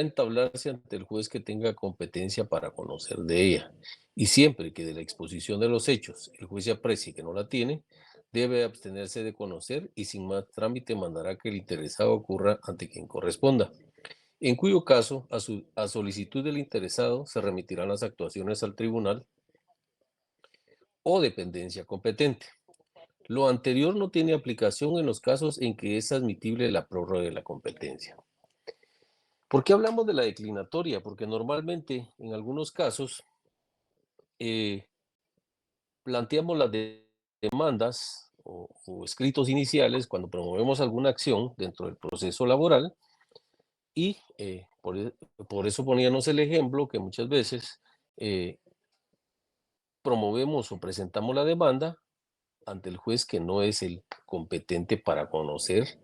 entablarse ante el juez que tenga competencia para conocer de ella. Y siempre que de la exposición de los hechos el juez se aprecie que no la tiene, debe abstenerse de conocer y sin más trámite mandará que el interesado ocurra ante quien corresponda, en cuyo caso, a solicitud del interesado, se remitirán las actuaciones al tribunal o dependencia competente. Lo anterior no tiene aplicación en los casos en que es admitible la prórroga de la competencia. ¿Por qué hablamos de la declinatoria? Porque normalmente, en algunos casos, eh, planteamos las demandas o escritos iniciales cuando promovemos alguna acción dentro del proceso laboral y por eso poníamos el ejemplo que muchas veces eh, promovemos o presentamos la demanda ante el juez que no es el competente para conocer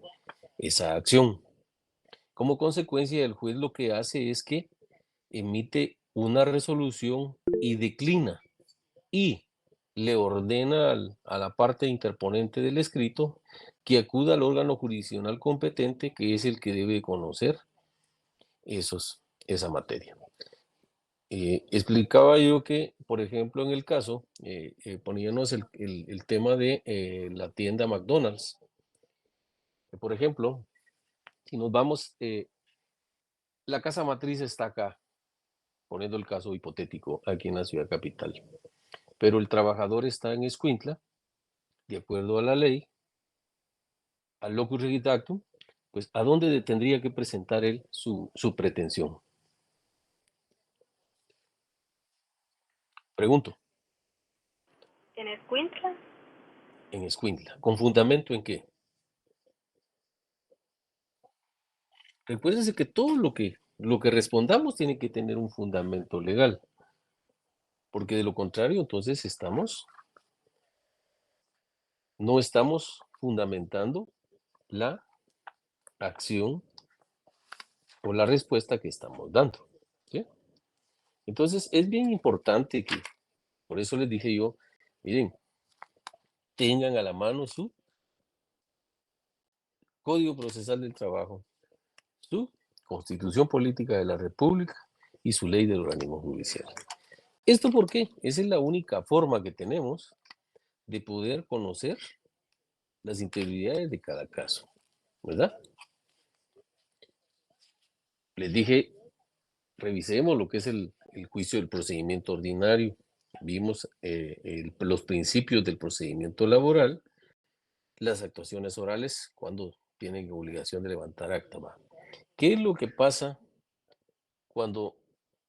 esa acción. Como consecuencia, el juez lo que hace es que emite una resolución y declina y le ordena a la parte interponente del escrito que acuda al órgano jurisdiccional competente, que es el que debe conocer esa materia. Explicaba yo que, por ejemplo, en el caso, poníamos el tema de la tienda McDonald's. Por ejemplo, si nos vamos, la casa matriz está acá, poniendo el caso hipotético, aquí en la ciudad capital, pero el trabajador está en Escuintla, de acuerdo a la ley, al locus regit pues ¿a dónde tendría que presentar él su pretensión? Pregunto, ¿En Escuintla? en Escuintla. ¿Con fundamento en qué? Recuérdense que todo lo que respondamos tiene que tener un fundamento legal, porque de lo contrario, entonces no estamos fundamentando la acción o la respuesta que estamos dando, ¿sí? Entonces, es bien importante que, por eso les dije yo, miren, tengan a la mano su Código Procesal del Trabajo, su Constitución Política de la República y su ley del organismo judicial. ¿Esto por qué? Esa es la única forma que tenemos de poder conocer las interioridades de cada caso, ¿verdad? Les dije, revisemos lo que es el juicio del procedimiento ordinario. Vimos los principios del procedimiento laboral, las actuaciones orales, cuando tienen obligación de levantar acta. ¿Va? ¿Qué es lo que pasa cuando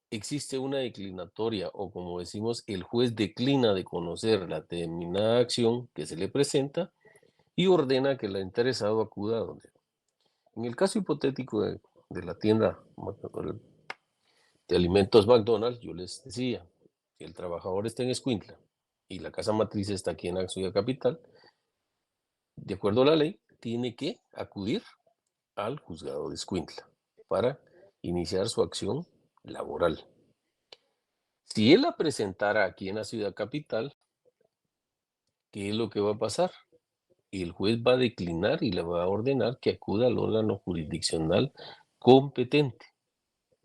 existe una declinatoria o como decimos, el juez declina de conocer la determinada acción que se le presenta y ordena que el interesado acuda a donde? En el caso hipotético de la tienda de alimentos McDonald's, yo les decía, si el trabajador está en Escuintla y la casa matriz está aquí en la ciudad capital, de acuerdo a la ley, tiene que acudir al juzgado de Escuintla para iniciar su acción laboral. Si él la presentara aquí en la ciudad capital, ¿qué es lo que va a pasar? El juez va a declinar y le va a ordenar que acuda al órgano jurisdiccional competente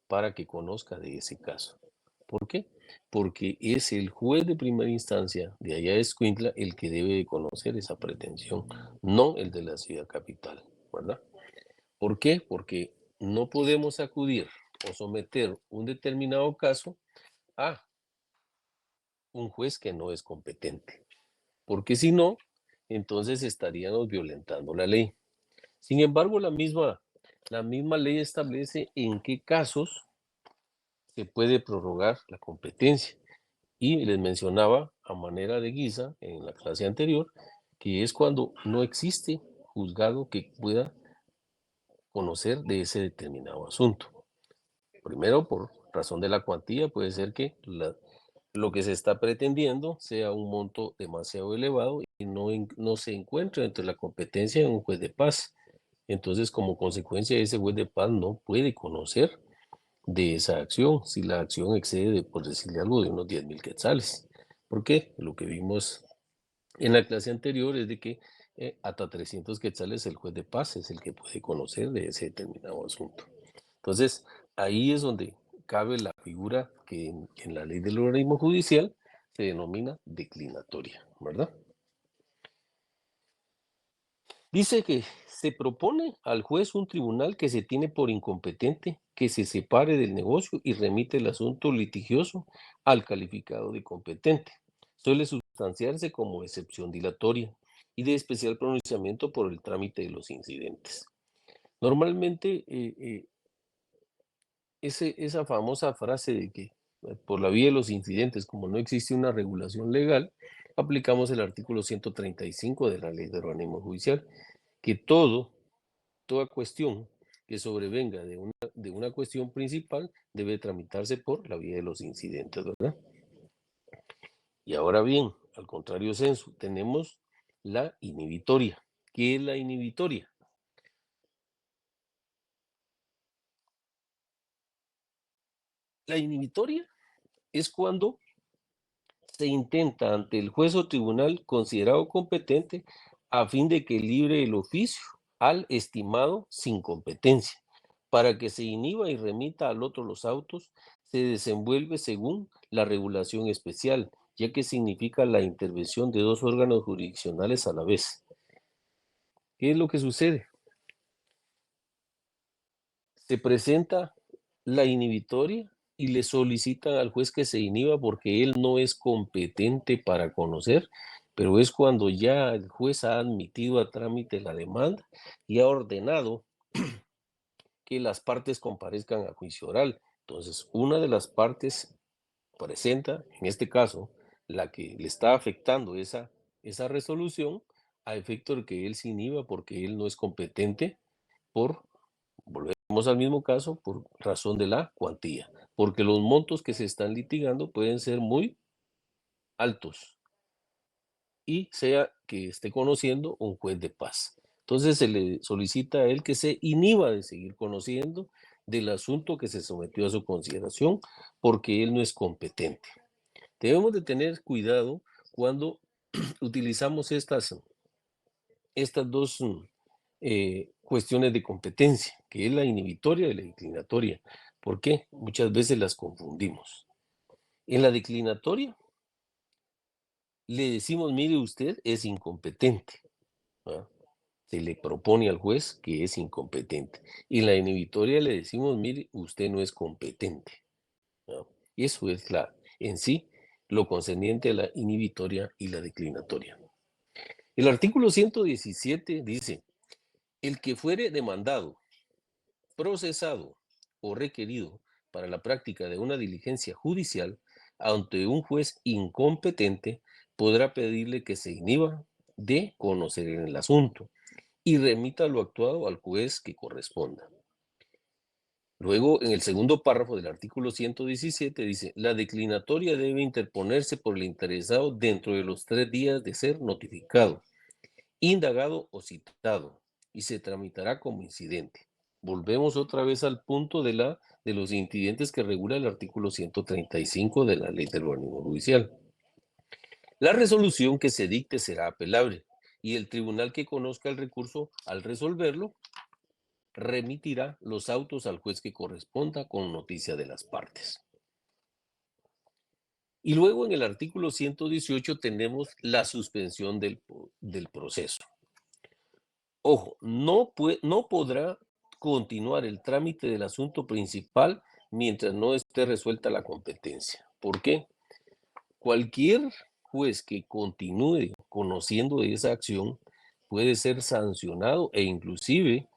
para que conozca de ese caso. ¿Por qué? Porque es el juez de primera instancia de allá de Escuintla el que debe de conocer esa pretensión, no el de la ciudad capital, ¿verdad? ¿Por qué? Porque no podemos acudir o someter un determinado caso a un juez que no es competente, porque si no, entonces estaríamos violentando la ley. Sin embargo, la misma ley establece en qué casos se puede prorrogar la competencia. Y les mencionaba a manera de guisa en la clase anterior que es cuando no existe juzgado que pueda conocer de ese determinado asunto. Primero, por razón de la cuantía, puede ser que lo que se está pretendiendo sea un monto demasiado elevado y no se encuentre entre la competencia de un juez de paz. Entonces, como consecuencia, ese juez de paz no puede conocer de esa acción, si la acción excede, por decirle algo, de unos 10,000 quetzales. ¿Por qué? Lo que vimos en la clase anterior es de que hasta 300 quetzales el juez de paz es el que puede conocer de ese determinado asunto. Entonces, ahí es donde cabe la figura que en la ley del organismo judicial se denomina declinatoria, ¿verdad? Dice que se propone al juez un tribunal que se tiene por incompetente que se separe del negocio y remite el asunto litigioso al calificado de competente. Suele sustanciarse como excepción dilatoria y de especial pronunciamiento por el trámite de los incidentes. Normalmente, esa famosa frase de que por la vía de los incidentes, como no existe una regulación legal, aplicamos el artículo 135 de la Ley de Organismo Judicial, que toda cuestión que sobrevenga de una cuestión principal debe tramitarse por la vía de los incidentes, ¿verdad? Y ahora bien, al contrario censo, tenemos la inhibitoria. ¿Qué es la inhibitoria? La inhibitoria es cuando se intenta ante el juez o tribunal considerado competente a fin de que libre el oficio al estimado sin competencia. Para que se inhiba y remita al otro los autos, se desenvuelve según la regulación especial, ya que significa la intervención de dos órganos jurisdiccionales a la vez. ¿Qué es lo que sucede? Se presenta la inhibitoria y le solicitan al juez que se inhiba porque él no es competente para conocer, pero es cuando ya el juez ha admitido a trámite la demanda y ha ordenado que las partes comparezcan a juicio oral. Entonces, una de las partes presenta, en este caso, la que le está afectando esa resolución, a efecto de que él se inhiba porque él no es competente por, volvemos al mismo caso, por razón de la cuantía, porque los montos que se están litigando pueden ser muy altos y sea que esté conociendo un juez de paz. Entonces se le solicita a él que se inhiba de seguir conociendo del asunto que se sometió a su consideración porque él no es competente. Debemos de tener cuidado cuando utilizamos estas dos cuestiones de competencia, que es la inhibitoria y la declinatoria. ¿Por qué? Muchas veces las confundimos. En la declinatoria le decimos, mire, usted es incompetente, ¿verdad? Se le propone al juez que es incompetente. Y en la inhibitoria le decimos, mire, usted no es competente, ¿verdad? Y eso es en sí lo concerniente a la inhibitoria y la declinatoria. El artículo 117 dice, el que fuere demandado, procesado o requerido para la práctica de una diligencia judicial ante un juez incompetente podrá pedirle que se inhiba de conocer el asunto y remita lo actuado al juez que corresponda. Luego, en el segundo párrafo del artículo 117 dice, la declinatoria debe interponerse por el interesado dentro de los 3 días de ser notificado, indagado o citado, y se tramitará como incidente. Volvemos otra vez al punto de los incidentes que regula el artículo 135 de la Ley del Organismo Judicial. La resolución que se dicte será apelable y el tribunal que conozca el recurso al resolverlo remitirá los autos al juez que corresponda con noticia de las partes. Y luego en el artículo 118 tenemos la suspensión del proceso. Ojo, no podrá continuar el trámite del asunto principal mientras no esté resuelta la competencia. ¿Por qué? Cualquier juez que continúe conociendo de esa acción puede ser sancionado e inclusive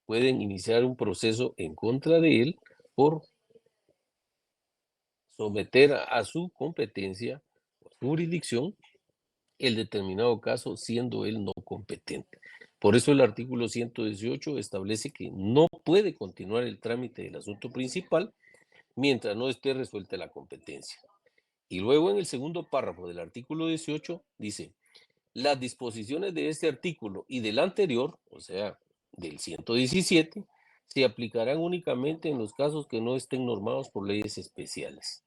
pueden iniciar un proceso en contra de él por someter a su competencia o jurisdicción el determinado caso siendo él no competente. Por eso el artículo 118 establece que no puede continuar el trámite del asunto principal mientras no esté resuelta la competencia. Y luego en el segundo párrafo del artículo 18 dice, las disposiciones de este artículo y del anterior, o sea, del 117, se aplicarán únicamente en los casos que no estén normados por leyes especiales.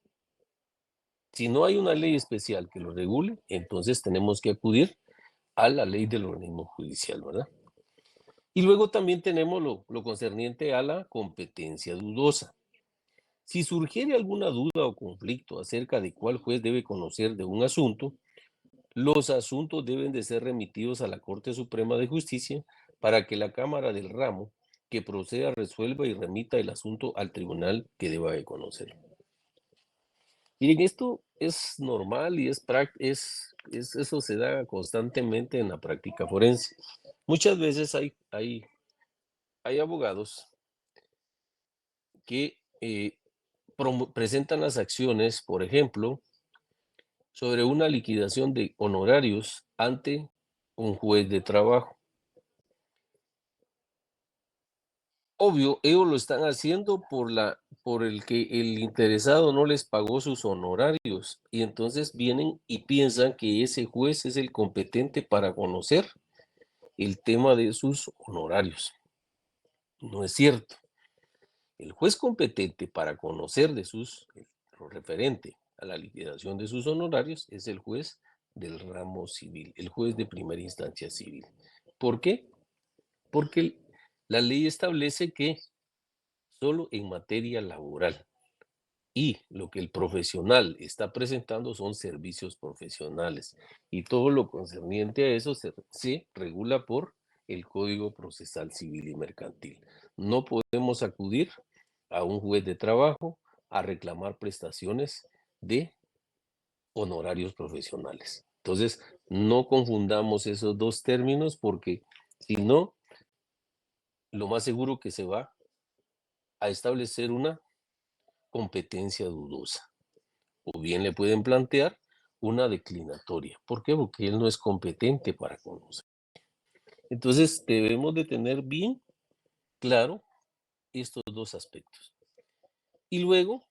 Si no hay una ley especial que lo regule, entonces tenemos que acudir a la ley del organismo judicial, ¿verdad? Y luego también tenemos lo concerniente a la competencia dudosa. Si surgiere alguna duda o conflicto acerca de cuál juez debe conocer de un asunto, los asuntos deben de ser remitidos a la Corte Suprema de Justicia para que la Cámara del Ramo que proceda resuelva y remita el asunto al tribunal que deba de conocer. Miren, esto es normal y eso se da constantemente en la práctica forense. Muchas veces hay abogados que presentan las acciones, por ejemplo, sobre una liquidación de honorarios ante un juez de trabajo. Obvio, ellos lo están haciendo por el que el interesado no les pagó sus honorarios y entonces vienen y piensan que ese juez es el competente para conocer el tema de sus honorarios. No es cierto. El juez competente para conocer lo referente a la liquidación de sus honorarios es el juez del ramo civil, el juez de primera instancia civil. ¿Por qué? Porque la ley establece que solo en materia laboral y lo que el profesional está presentando son servicios profesionales y todo lo concerniente a eso se regula por el Código Procesal Civil y Mercantil. No podemos acudir a un juez de trabajo a reclamar prestaciones de honorarios profesionales. Entonces, no confundamos esos dos términos porque si no, lo más seguro que se va a establecer una competencia dudosa. O bien le pueden plantear una declinatoria. ¿Por qué? Porque él no es competente para conocer. Entonces, debemos de tener bien claro estos dos aspectos. Y luego,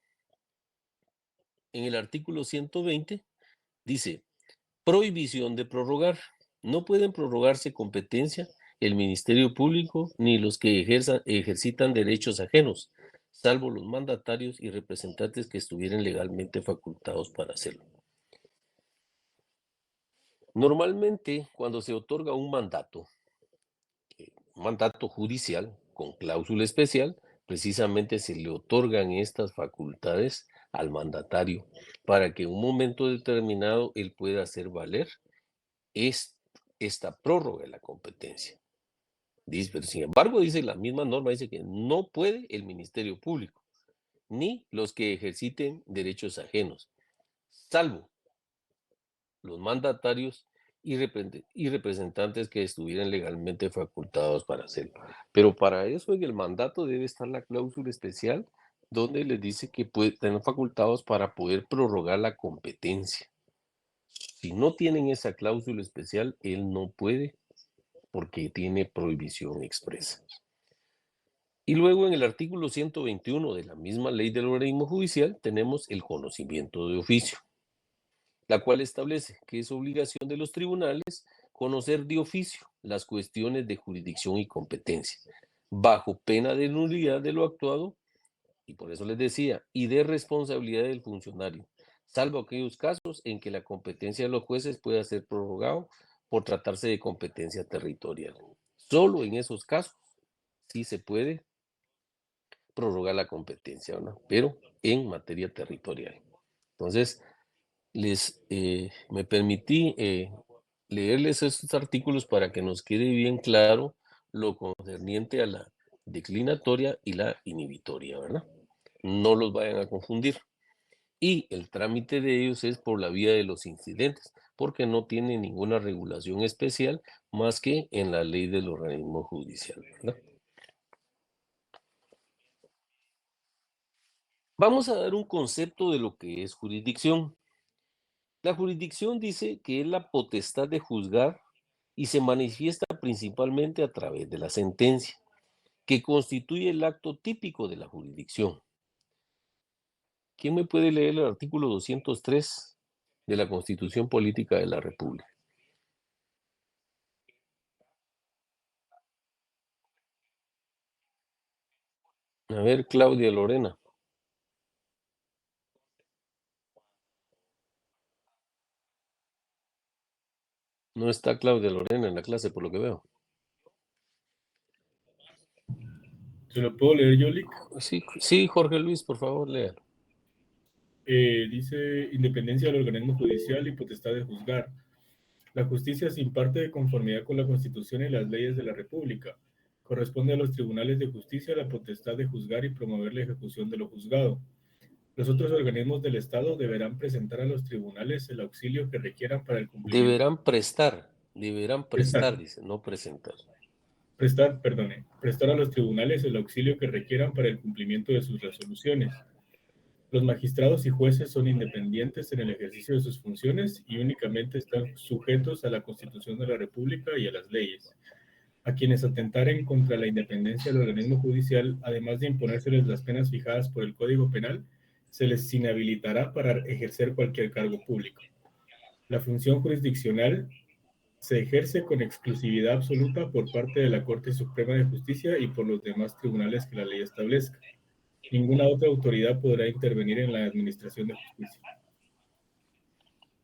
en el artículo 120, dice, prohibición de prorrogar. No pueden prorrogarse competencia el Ministerio Público ni los que ejercitan derechos ajenos, salvo los mandatarios y representantes que estuvieran legalmente facultados para hacerlo. Normalmente, cuando se otorga un mandato judicial con cláusula especial, precisamente se le otorgan estas facultades al mandatario para que en un momento determinado él pueda hacer valer esta prórroga de la competencia. Dice, pero sin embargo, dice la misma norma, dice que no puede el Ministerio Público, ni los que ejerciten derechos ajenos, salvo los mandatarios y representantes que estuvieran legalmente facultados para hacerlo. Pero para eso en el mandato debe estar la cláusula especial donde les dice que tener facultados para poder prorrogar la competencia. Si no tienen esa cláusula especial, él no puede porque tiene prohibición expresa. Y luego en el artículo 121 de la misma ley del organismo judicial tenemos el conocimiento de oficio, la cual establece que es obligación de los tribunales conocer de oficio las cuestiones de jurisdicción y competencia, bajo pena de nulidad de lo actuado, y por eso les decía, y de responsabilidad del funcionario, salvo aquellos casos en que la competencia de los jueces pueda ser prorrogado por tratarse de competencia territorial. Solo en esos casos sí se puede prorrogar la competencia, ¿no? Pero en materia territorial. Entonces, me permití leerles estos artículos para que nos quede bien claro lo concerniente a la declinatoria y la inhibitoria, ¿verdad? No los vayan a confundir. Y el trámite de ellos es por la vía de los incidentes, porque no tiene ninguna regulación especial más que en la ley del organismo judicial, ¿verdad? Vamos a dar un concepto de lo que es jurisdicción. La jurisdicción dice que es la potestad de juzgar y se manifiesta principalmente a través de la sentencia, que constituye el acto típico de la jurisdicción. ¿Quién me puede leer el artículo 203 de la Constitución Política de la República? A ver, Claudia Lorena. No está Claudia Lorena en la clase, por lo que veo. ¿Se lo puedo leer yo, Lick? Sí, sí, Jorge Luis, por favor, léalo. Dice independencia del organismo judicial y potestad de juzgar. La justicia se imparte de conformidad con la Constitución y las leyes de la República. Corresponde a los tribunales de justicia la potestad de juzgar y promover la ejecución de lo juzgado. Los otros organismos del Estado deberán presentar a los tribunales el auxilio que requieran para el cumplimiento. Deberán prestar, dice, no presentar. Prestar a los tribunales el auxilio que requieran para el cumplimiento de sus resoluciones. Los magistrados y jueces son independientes en el ejercicio de sus funciones y únicamente están sujetos a la Constitución de la República y a las leyes. A quienes atentaren contra la independencia del organismo judicial, además de imponérseles las penas fijadas por el Código Penal, se les inhabilitará para ejercer cualquier cargo público. La función jurisdiccional se ejerce con exclusividad absoluta por parte de la Corte Suprema de Justicia y por los demás tribunales que la ley establezca. Ninguna otra autoridad podrá intervenir en la administración de justicia.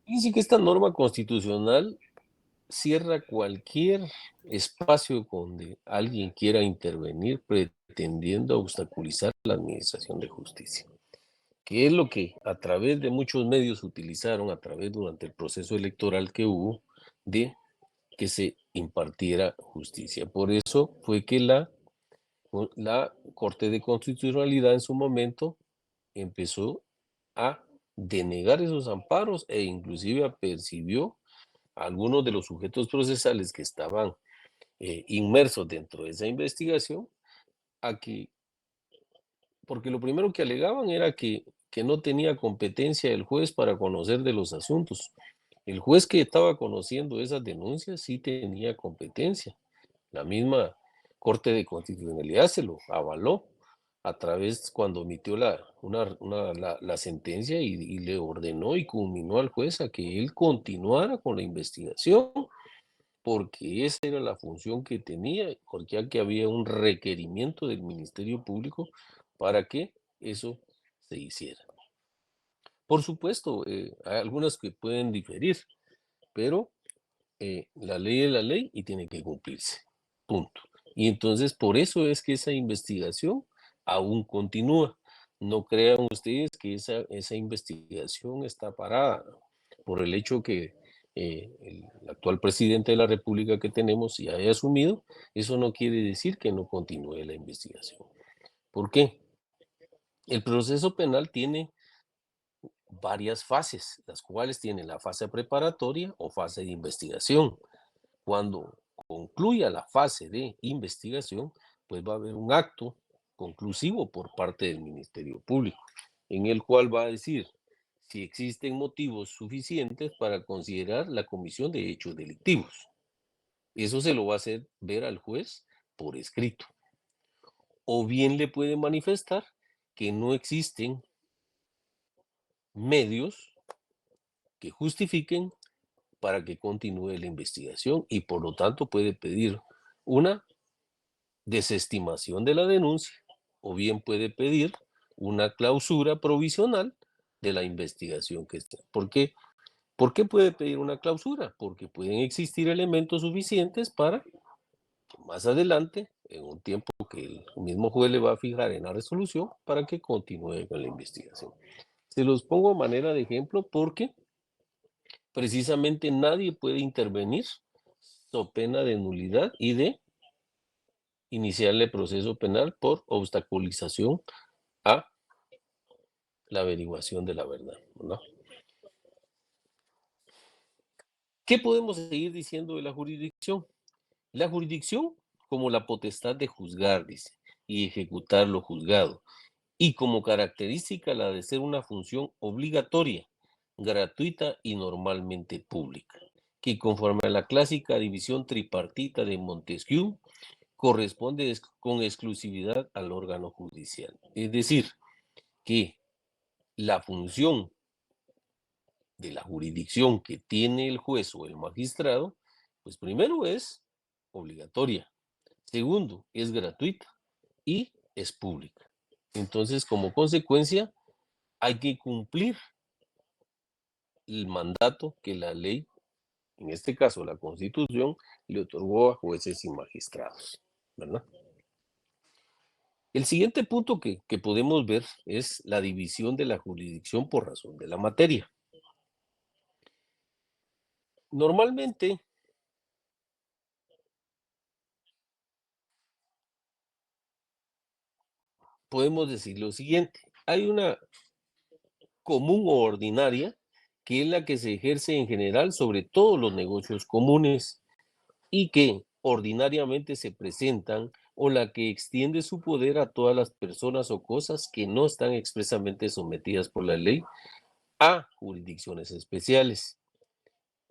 Dice que esta norma constitucional cierra cualquier espacio donde alguien quiera intervenir pretendiendo obstaculizar la administración de justicia, que es lo que a través de muchos medios utilizaron durante el proceso electoral que hubo de que se impartiera justicia. Por eso fue que la Corte de Constitucionalidad en su momento empezó a denegar esos amparos e inclusive apercibió a algunos de los sujetos procesales que estaban inmersos dentro de esa investigación, porque lo primero que alegaban era que no tenía competencia el juez para conocer de los asuntos. El juez que estaba conociendo esas denuncias sí tenía competencia. La misma Corte de Constitucionalidad se lo avaló a través cuando emitió la sentencia y le ordenó y culminó al juez a que él continuara con la investigación, porque esa era la función que tenía, porque ya que había un requerimiento del Ministerio Público para que eso se hiciera. Por supuesto, hay algunas que pueden diferir, pero la ley es la ley y tiene que cumplirse. Punto. Y entonces por eso es que esa investigación aún continúa. No crean ustedes que esa investigación está parada por el hecho que el actual presidente de la República que tenemos ya haya asumido. Eso no quiere decir que no continúe la investigación. ¿Por qué? El proceso penal tiene varias fases, las cuales tienen la fase preparatoria o fase de investigación. Cuando concluya la fase de investigación, pues va a haber un acto conclusivo por parte del Ministerio Público, en el cual va a decir si existen motivos suficientes para considerar la comisión de hechos delictivos. Eso se lo va a hacer ver al juez por escrito. O bien le puede manifestar que no existen medios que justifiquen para que continúe la investigación y por lo tanto puede pedir una desestimación de la denuncia o bien puede pedir una clausura provisional de la investigación que esté. ¿Por qué? ¿Por qué puede pedir una clausura? Porque pueden existir elementos suficientes para más adelante, en un tiempo que el mismo juez le va a fijar en la resolución, para que continúe con la investigación. Se los pongo a manera de ejemplo porque precisamente nadie puede intervenir so pena de nulidad y de iniciarle proceso penal por obstaculización a la averiguación de la verdad, ¿no? ¿Qué podemos seguir diciendo de la jurisdicción? La jurisdicción como la potestad de juzgar, dice, y ejecutar lo juzgado, y como característica la de ser una función obligatoria, gratuita y normalmente pública, que conforme a la clásica división tripartita de Montesquieu, corresponde con exclusividad al órgano judicial. Es decir, que la función de la jurisdicción que tiene el juez o el magistrado, pues primero es obligatoria, segundo es gratuita y es pública. Entonces, como consecuencia, hay que cumplir el mandato que la ley, en este caso la Constitución, le otorgó a jueces y magistrados, ¿verdad? El siguiente punto que podemos ver es la división de la jurisdicción por razón de la materia. Normalmente podemos decir lo siguiente: hay una común o ordinaria, que es la que se ejerce en general sobre todos los negocios comunes y que ordinariamente se presentan, o la que extiende su poder a todas las personas o cosas que no están expresamente sometidas por la ley a jurisdicciones especiales.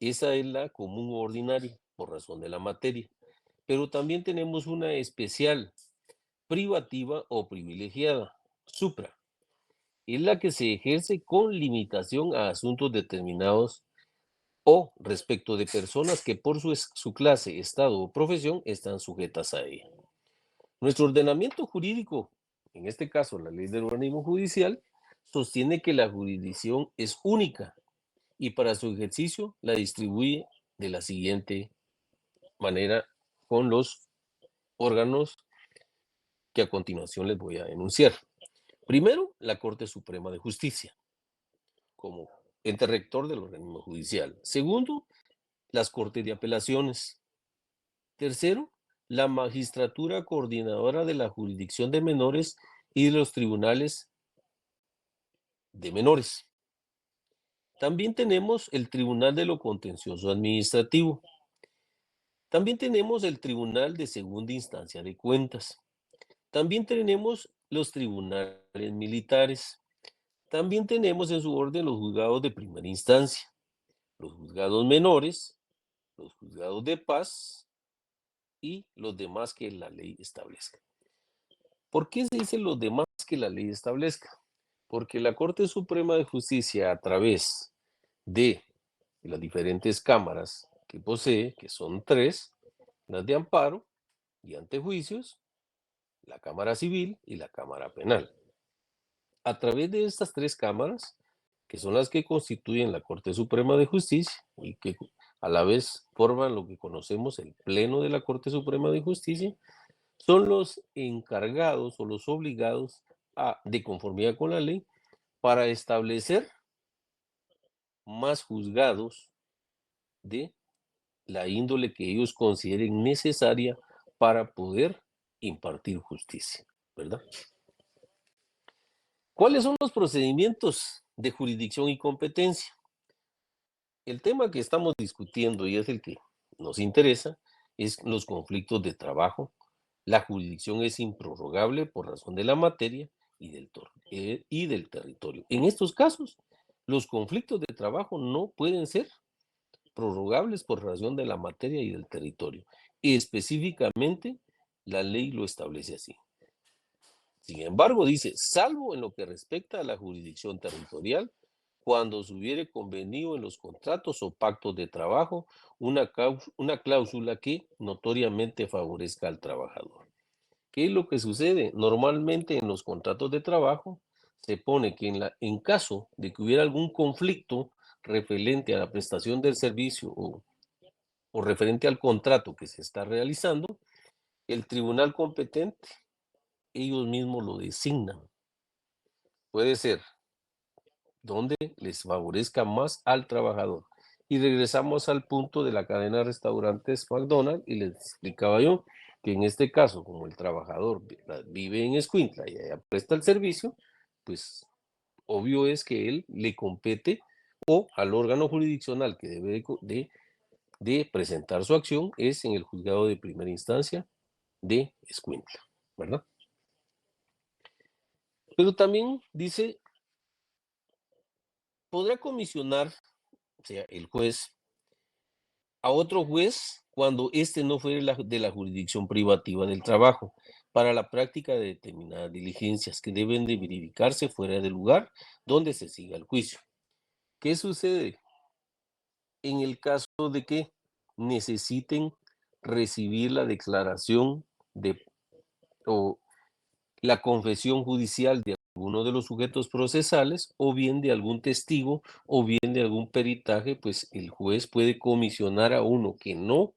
Esa es la común o ordinaria, por razón de la materia. Pero también tenemos una especial, privativa o privilegiada, supra. Es la que se ejerce con limitación a asuntos determinados o respecto de personas que por su clase, estado o profesión están sujetas a ella. Nuestro ordenamiento jurídico, en este caso la ley del organismo judicial, sostiene que la jurisdicción es única y para su ejercicio la distribuye de la siguiente manera con los órganos que a continuación les voy a enunciar. Primero, la Corte Suprema de Justicia, como ente rector del organismo judicial. Segundo, las Cortes de Apelaciones. Tercero, la Magistratura Coordinadora de la Jurisdicción de Menores y de los Tribunales de Menores. También tenemos el Tribunal de lo Contencioso Administrativo. También tenemos el Tribunal de Segunda Instancia de Cuentas. También tenemos los tribunales militares. También tenemos en su orden los juzgados de primera instancia, los juzgados menores, los juzgados de paz y los demás que la ley establezca. ¿Por qué se dice los demás que la ley establezca? Porque la Corte Suprema de Justicia, a través de las diferentes cámaras que posee, que son tres, las de amparo y antejuicios, la Cámara Civil y la Cámara Penal. A través de estas tres cámaras, que son las que constituyen la Corte Suprema de Justicia y que a la vez forman lo que conocemos el Pleno de la Corte Suprema de Justicia, son los encargados o los obligados de conformidad con la ley, para establecer más juzgados de la índole que ellos consideren necesaria para poder impartir justicia, ¿verdad? ¿Cuáles son los procedimientos de jurisdicción y competencia? El tema que estamos discutiendo y es el que nos interesa es los conflictos de trabajo. La jurisdicción es improrrogable por razón de la materia y del territorio. En estos casos, los conflictos de trabajo no pueden ser prorrogables por razón de la materia y del territorio. Específicamente, la ley lo establece así. Sin embargo, dice, salvo en lo que respecta a la jurisdicción territorial, cuando se hubiere convenido en los contratos o pactos de trabajo una cláusula que notoriamente favorezca al trabajador. ¿Qué es lo que sucede? Normalmente en los contratos de trabajo se pone que en caso de que hubiera algún conflicto referente a la prestación del servicio o referente al contrato que se está realizando, el tribunal competente, ellos mismos lo designan. Puede ser donde les favorezca más al trabajador. Y regresamos al punto de la cadena de restaurantes McDonald's y les explicaba yo que en este caso, como el trabajador vive en Escuintla y allá presta el servicio, pues obvio es que él le compete o al órgano jurisdiccional que debe de presentar su acción es en el juzgado de primera instancia de Escuintla, ¿verdad? Pero también dice, podrá comisionar, o sea, el juez, a otro juez cuando éste no fuere de la jurisdicción privativa del trabajo para la práctica de determinadas diligencias que deben de verificarse fuera del lugar donde se siga el juicio. ¿Qué sucede en el caso de que necesiten recibir la declaración o la confesión judicial de alguno de los sujetos procesales o bien de algún testigo o bien de algún peritaje? Pues el juez puede comisionar a uno que no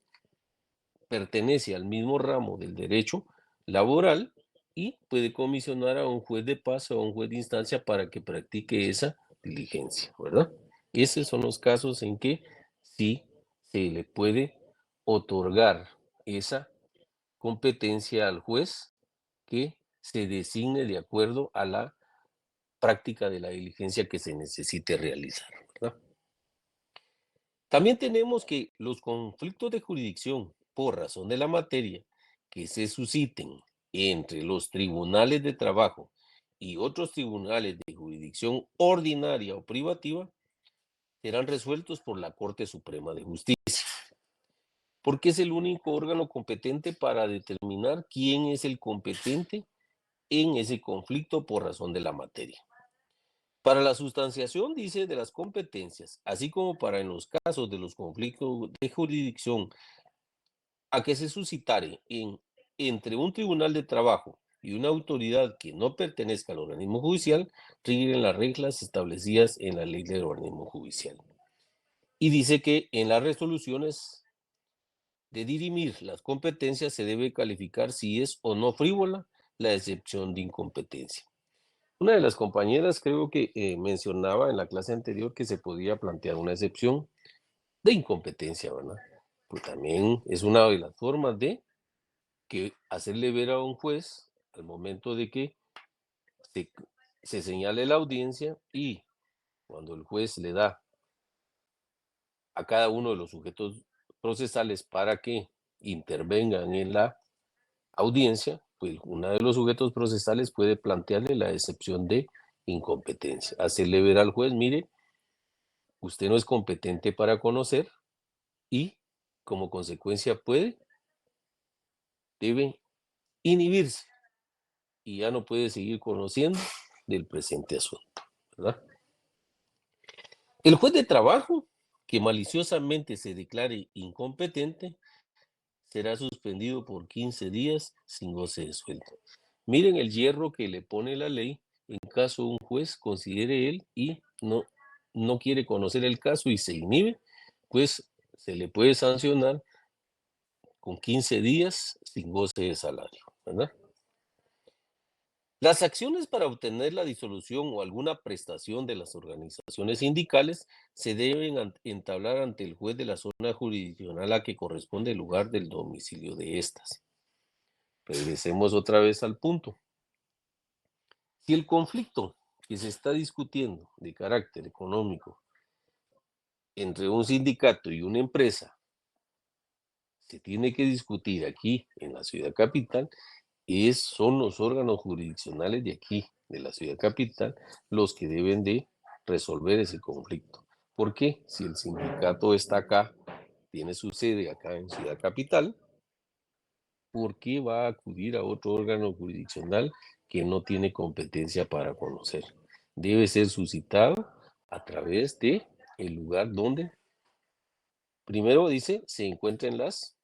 pertenece al mismo ramo del derecho laboral y puede comisionar a un juez de paz o a un juez de instancia para que practique esa diligencia, ¿verdad? Esos son los casos en que sí se le puede otorgar esa competencia al juez que se designe de acuerdo a la práctica de la diligencia que se necesite realizar, ¿verdad? También tenemos que los conflictos de jurisdicción por razón de la materia que se susciten entre los tribunales de trabajo y otros tribunales de jurisdicción ordinaria o privativa serán resueltos por la Corte Suprema de Justicia, porque es el único órgano competente para determinar quién es el competente en ese conflicto por razón de la materia. Para la sustanciación, dice, de las competencias, así como para en los casos de los conflictos de jurisdicción a que se suscitare entre un tribunal de trabajo y una autoridad que no pertenezca al organismo judicial, rigen las reglas establecidas en la ley del organismo judicial. Y dice que en las resoluciones de dirimir las competencias se debe calificar si es o no frívola la excepción de incompetencia. Una de las compañeras creo que mencionaba en la clase anterior que se podía plantear una excepción de incompetencia, ¿verdad? Pues también es una de las formas de que hacerle ver a un juez al momento de que se, se señale la audiencia y cuando el juez le da a cada uno de los sujetos procesales para que intervengan en la audiencia, pues uno de los sujetos procesales puede plantearle la excepción de incompetencia, hacerle ver al juez, mire, usted no es competente para conocer y como consecuencia debe inhibirse y ya no puede seguir conociendo del presente asunto, ¿verdad? El juez de trabajo que maliciosamente se declare incompetente será suspendido por 15 días sin goce de sueldo. Miren el hierro que le pone la ley en caso un juez considere él y no quiere conocer el caso y se inhibe, pues se le puede sancionar con 15 días sin goce de salario, ¿verdad? Las acciones para obtener la disolución o alguna prestación de las organizaciones sindicales se deben entablar ante el juez de la zona jurisdiccional a que corresponde el lugar del domicilio de estas. Regresemos otra vez al punto. Si el conflicto que se está discutiendo de carácter económico entre un sindicato y una empresa se tiene que discutir aquí en la ciudad capital, son los órganos jurisdiccionales de aquí, de la ciudad capital, los que deben de resolver ese conflicto. ¿Por qué? Si el sindicato está acá, tiene su sede acá en ciudad capital, ¿por qué va a acudir a otro órgano jurisdiccional que no tiene competencia para conocer? Debe ser suscitado a través de el lugar donde, primero dice, se encuentran las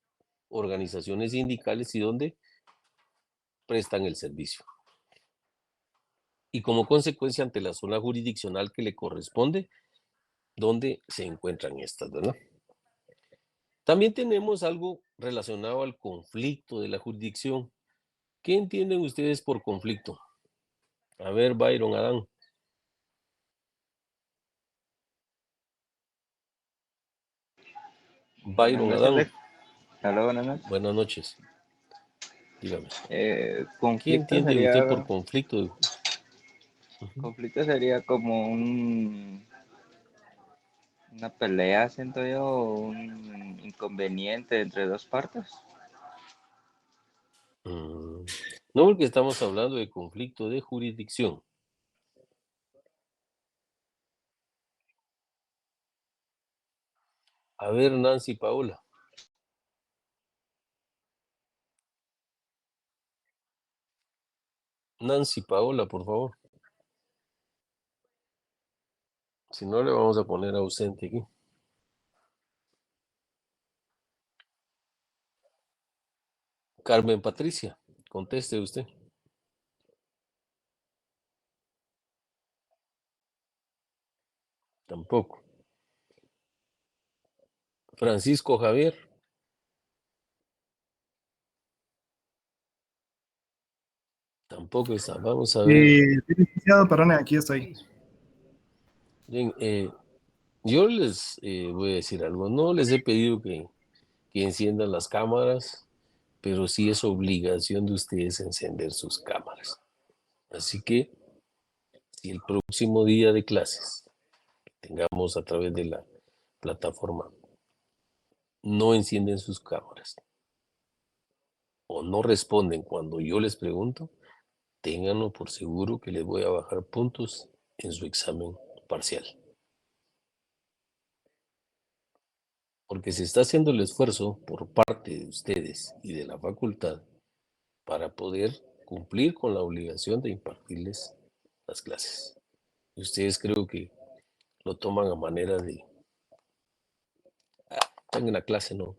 organizaciones sindicales y donde prestan el servicio. Y como consecuencia ante la zona jurisdiccional que le corresponde, donde se encuentran estas, ¿verdad? También tenemos algo relacionado al conflicto de la jurisdicción. ¿Qué entienden ustedes por conflicto? A ver, Byron, Adán. Buenas Byron, noches, Adán. Rick. Hola, buenas noches. Buenas noches. Dígame. ¿Qué Conflicto entiende usted por sería, conflicto? Ujú. conflicto sería como una pelea, siento yo, o un inconveniente entre dos partes. Mm, No, porque estamos hablando de conflicto de jurisdicción. A ver, Nancy Paola. Nancy Paola, por favor. Si no, le vamos a poner ausente aquí. Carmen Patricia, conteste usted. Tampoco. Francisco Javier. Tampoco está. Vamos a ver. Licenciado, perdone, aquí estoy. Bien, yo les voy a decir algo. No les he pedido que enciendan las cámaras, pero sí es obligación de ustedes encender sus cámaras. Así que, si el próximo día de clases tengamos a través de la plataforma, no encienden sus cámaras o no responden cuando yo les pregunto, ténganlo por seguro que les voy a bajar puntos en su examen parcial. Porque se está haciendo el esfuerzo por parte de ustedes y de la facultad para poder cumplir con la obligación de impartirles las clases. Ustedes creo que lo toman a manera de, están en la clase, no,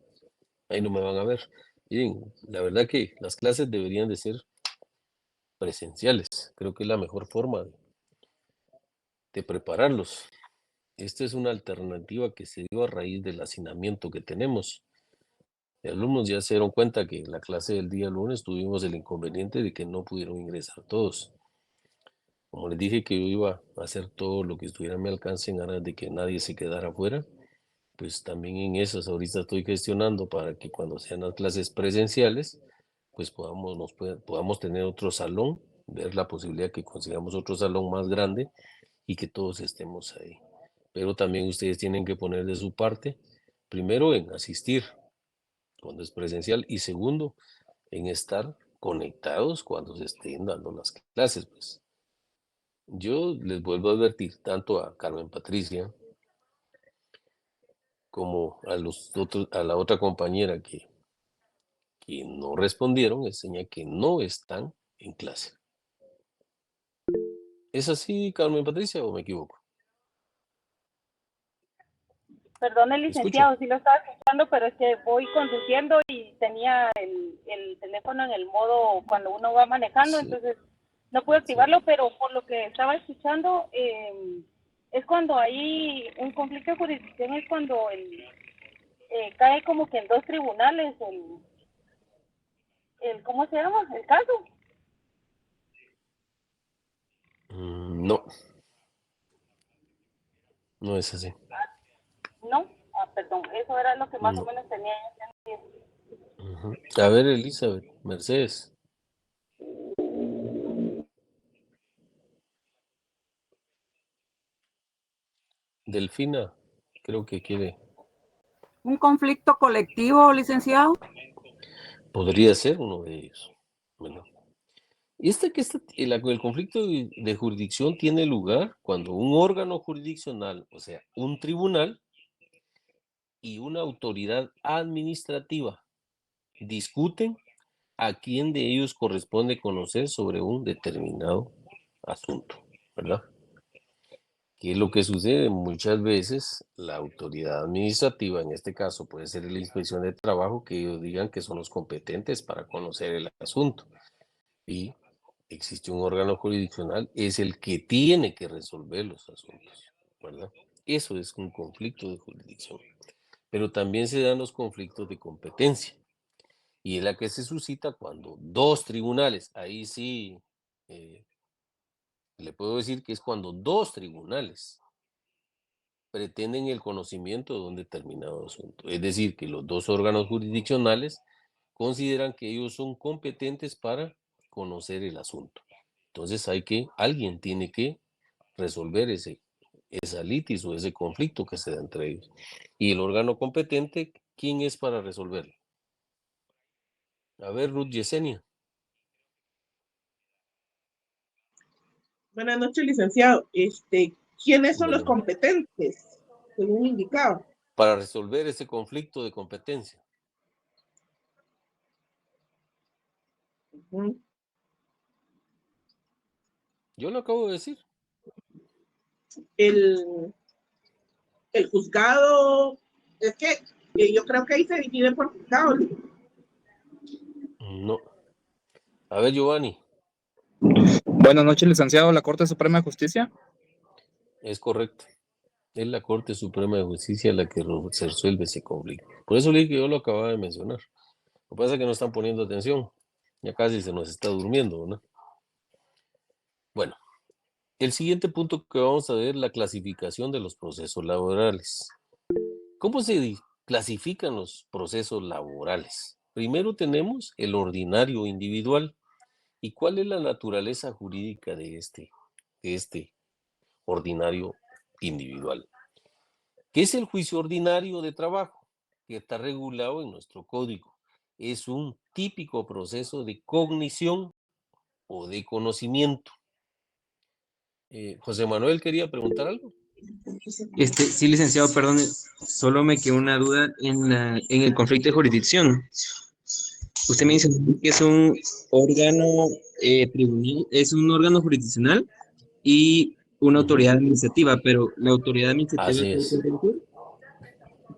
ahí no me van a ver. Miren, la verdad que las clases deberían de ser presenciales. Creo que es la mejor forma de prepararlos. Esta es una alternativa que se dio a raíz del hacinamiento que tenemos. Los alumnos ya se dieron cuenta que en la clase del día lunes tuvimos el inconveniente de que no pudieron ingresar todos. Como les dije que yo iba a hacer todo lo que estuviera a mi alcance en aras de que nadie se quedara afuera, pues también en esas ahorita estoy gestionando para que cuando sean las clases presenciales, pues podamos tener otro salón, ver la posibilidad que consigamos otro salón más grande y que todos estemos ahí. Pero también ustedes tienen que poner de su parte, primero en asistir cuando es presencial y segundo en estar conectados cuando se estén dando las clases. Pues yo les vuelvo a advertir tanto a Carmen Patricia como a la otra compañera que no respondieron, es señal que no están en clase. ¿Es así, Carmen Patricia, o me equivoco? Perdone, ¿Me licenciado, escucho? sí lo estaba escuchando, pero es que voy conduciendo y tenía el teléfono en el modo cuando uno va manejando, Sí, entonces no pude sí. activarlo, pero por lo que estaba escuchando, es cuando hay un conflicto de jurisdicción, es cuando cae como que en dos tribunales ¿cómo se llama? El caso. No, no es así. No, perdón, eso era lo que más o No. menos tenía entendido. Ujú. A ver, Elizabeth, Mercedes. Delfina, creo que quiere. ¿Un conflicto colectivo, licenciado? Podría ser uno de ellos. Bueno, el conflicto de jurisdicción tiene lugar cuando un órgano jurisdiccional, o sea, un tribunal y una autoridad administrativa discuten a quién de ellos corresponde conocer sobre un determinado asunto, ¿verdad? ¿Qué es lo que sucede? Muchas veces la autoridad administrativa, en este caso puede ser la inspección de trabajo, que ellos digan que son los competentes para conocer el asunto. Y existe un órgano jurisdiccional, es el que tiene que resolver los asuntos, ¿verdad? Eso es un conflicto de jurisdicción. Pero también se dan los conflictos de competencia. Y es la que se suscita cuando dos tribunales, ahí sí le puedo decir que es cuando dos tribunales pretenden el conocimiento de un determinado asunto. Es decir, que los dos órganos jurisdiccionales consideran que ellos son competentes para conocer el asunto. Entonces alguien tiene que resolver esa litis o ese conflicto que se da entre ellos. Y el órgano competente, ¿quién es para resolverlo? A ver, Ruth Yesenia. Buenas noches, licenciado. ¿Quiénes son los Bueno, competentes, según indicado? para resolver ese conflicto de competencia. Yo lo acabo de decir. El juzgado, es que yo creo que ahí se divide por juzgado. No. A ver, Giovanni. Buenas noches, licenciado. ¿La Corte Suprema de Justicia? Es correcto. Es la Corte Suprema de Justicia la que se resuelve ese conflicto. Por eso le dije que yo lo acababa de mencionar. Lo que pasa es que no están poniendo atención. Ya casi se nos está durmiendo, ¿no? Bueno, el siguiente punto que vamos a ver, la clasificación de los procesos laborales. ¿Cómo se clasifican los procesos laborales? Primero tenemos el ordinario individual. ¿Y cuál es la naturaleza jurídica de este ordinario individual? ¿Qué es el juicio ordinario de trabajo? Que está regulado en nuestro código. Es un típico proceso de cognición o de conocimiento. José Manuel quería preguntar algo. Sí, licenciado, perdón, solo me quedó una duda en el conflicto de jurisdicción. Usted me dice que es un órgano tribunal, es un órgano jurisdiccional y una autoridad administrativa, pero la autoridad administrativa Así es es.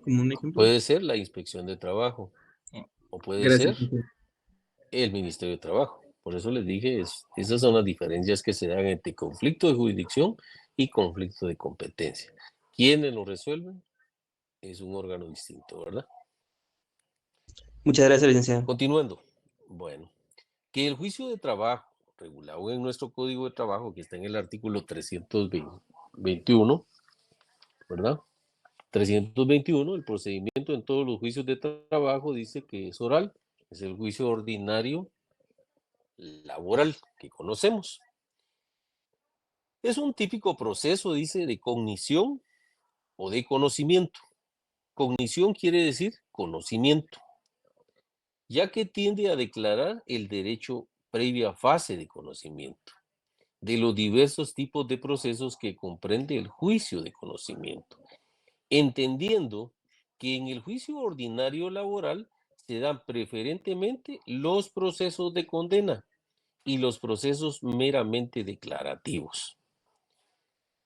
como un ejemplo. Puede ser la inspección de trabajo o puede Gracias. ser el Ministerio de Trabajo. Por eso les dije, esas son las diferencias que se dan entre conflicto de jurisdicción y conflicto de competencia. ¿Quiénes lo resuelven? Es un órgano distinto, ¿verdad? Muchas gracias, licenciado. Continuando. Bueno, que el juicio de trabajo regulado en nuestro Código de Trabajo, que está en el artículo 321, ¿verdad? 321, el procedimiento en todos los juicios de trabajo dice que es oral, es el juicio ordinario laboral que conocemos. Es un típico proceso, dice, de cognición o de conocimiento. Cognición quiere decir conocimiento, ya que tiende a declarar el derecho previa fase de conocimiento de los diversos tipos de procesos que comprende el juicio de conocimiento, entendiendo que en el juicio ordinario laboral se dan preferentemente los procesos de condena y los procesos meramente declarativos.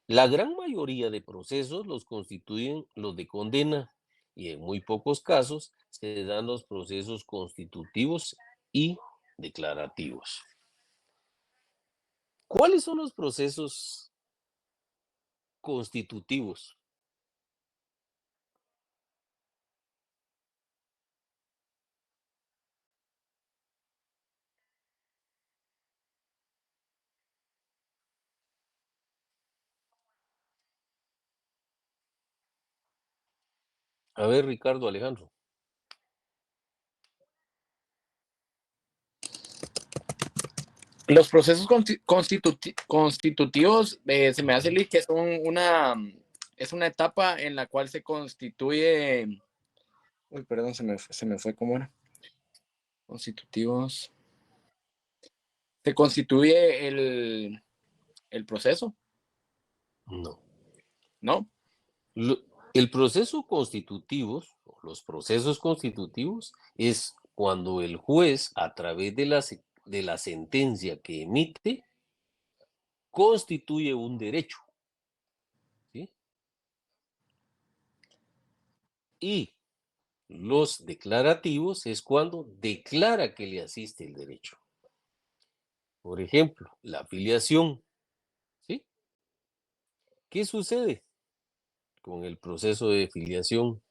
La gran mayoría de procesos los constituyen los de condena y en muy pocos casos se dan los procesos constitutivos y declarativos. ¿Cuáles son los procesos constitutivos? A ver, Ricardo, Alejandro. Los procesos constitutivos se me hace, Luis, que son es una etapa en la cual se constituye. Uy, perdón, se me fue, ¿cómo era? Constitutivos. Se constituye el proceso, No. ¿no? El proceso constitutivo, los procesos constitutivos, es cuando el juez, a través de la sentencia que emite, constituye un derecho. ¿Sí? Y los declarativos es cuando declara que le asiste el derecho. Por ejemplo, la afiliación. ¿Sí? ¿Qué sucede con el proceso de filiación?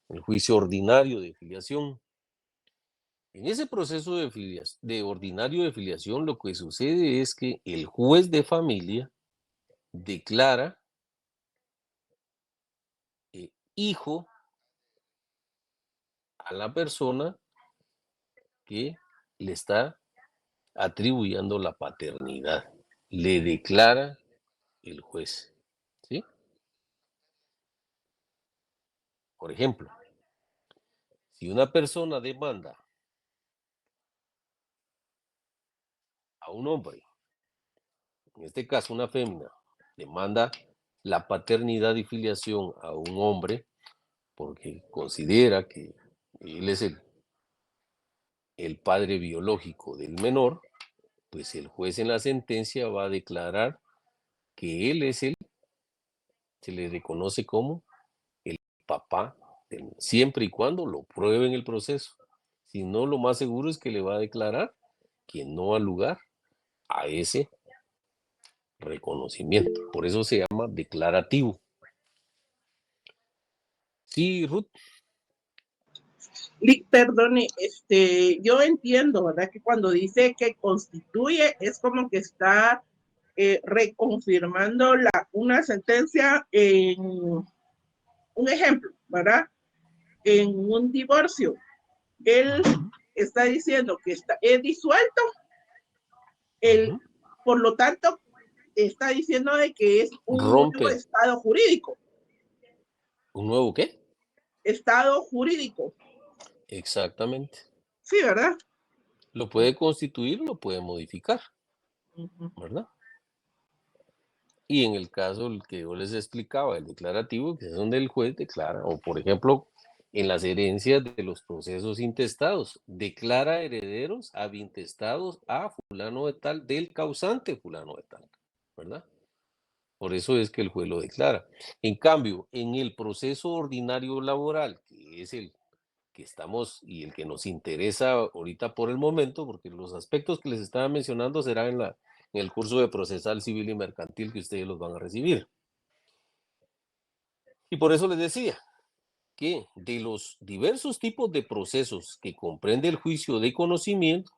El juicio ordinario de filiación. En ese proceso de ordinario de filiación, lo que sucede es que el juez de familia declara hijo a la persona que le está atribuyendo la paternidad. Le declara el juez. ¿Sí? Por ejemplo, si una persona demanda a un hombre, en este caso una fémina, demanda la paternidad y filiación a un hombre porque considera que él es el padre biológico del menor, pues el juez en la sentencia va a declarar que él es se le reconoce como el papá, siempre y cuando lo pruebe en el proceso. Si no, lo más seguro es que le va a declarar que no ha lugar a ese reconocimiento. Por eso se llama declarativo. Sí, Ruth. Perdone, yo entiendo, ¿verdad? Que cuando dice que constituye es como que está reconfirmando una sentencia en un ejemplo, ¿verdad? En un divorcio, él está diciendo que es disuelto, por lo tanto, está diciendo de que es un nuevo estado jurídico. ¿Un nuevo qué? Estado jurídico. Exactamente. Sí, ¿verdad? Lo puede constituir, lo puede modificar, ¿verdad? Y en el caso el que yo les explicaba, el declarativo, que es donde el juez declara, o por ejemplo, en las herencias de los procesos intestados, declara herederos avintestados a fulano de tal, del causante fulano de tal, ¿verdad? Por eso es que el juez lo declara. En cambio, en el proceso ordinario laboral, que es el que estamos y el que nos interesa ahorita por el momento, porque los aspectos que les estaba mencionando serán en el curso de procesal civil y mercantil que ustedes los van a recibir. Y por eso les decía que de los diversos tipos de procesos que comprende el juicio de conocimiento,